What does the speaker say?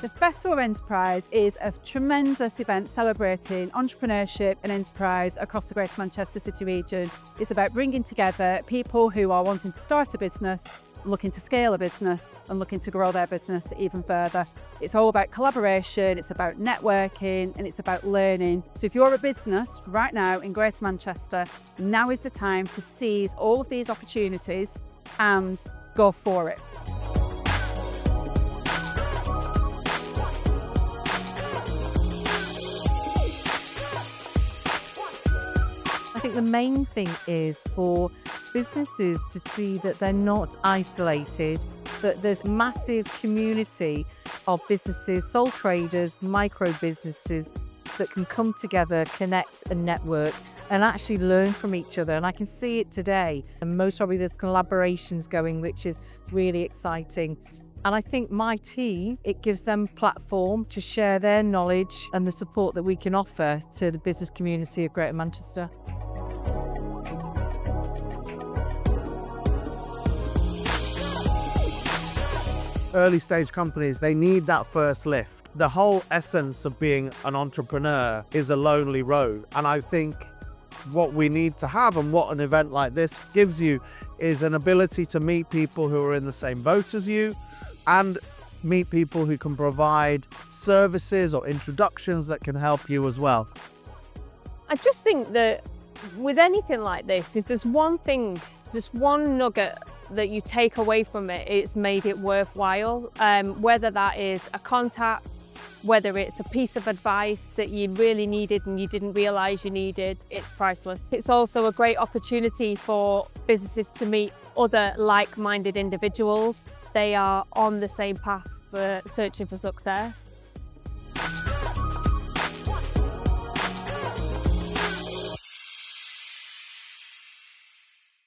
The Festival of Enterprise is a tremendous event celebrating entrepreneurship and enterprise across the Greater Manchester City region. It's about bringing together people who are wanting to start a business, looking to scale a business and looking to grow their business even further. It's all about collaboration, it's about networking, and it's about learning. So if you're a business right now in Greater Manchester, now is the time to seize all of these opportunities and go for it. I think the main thing is for businesses to see that they're not isolated, that there's massive community of businesses, sole traders, micro businesses that can come together, connect and network and actually learn from each other. And I can see it today. And most probably there's collaborations going, which is really exciting. And I think my team, it gives them platform to share their knowledge and the support that we can offer to the business community of Greater Manchester. Early stage companies, they need that first lift. The whole essence of being an entrepreneur is a lonely road. And I think what we need to have and what an event like this gives you is an ability to meet people who are in the same boat as you and meet people who can provide services or introductions that can help you as well. I just think that with anything like this, if there's one thing, just one nugget that you take away from it, it's made it worthwhile. Whether that is a contact, whether it's a piece of advice that you really needed and you didn't realise you needed, it's priceless. It's also a great opportunity for businesses to meet other like-minded individuals. They are on the same path for searching for success.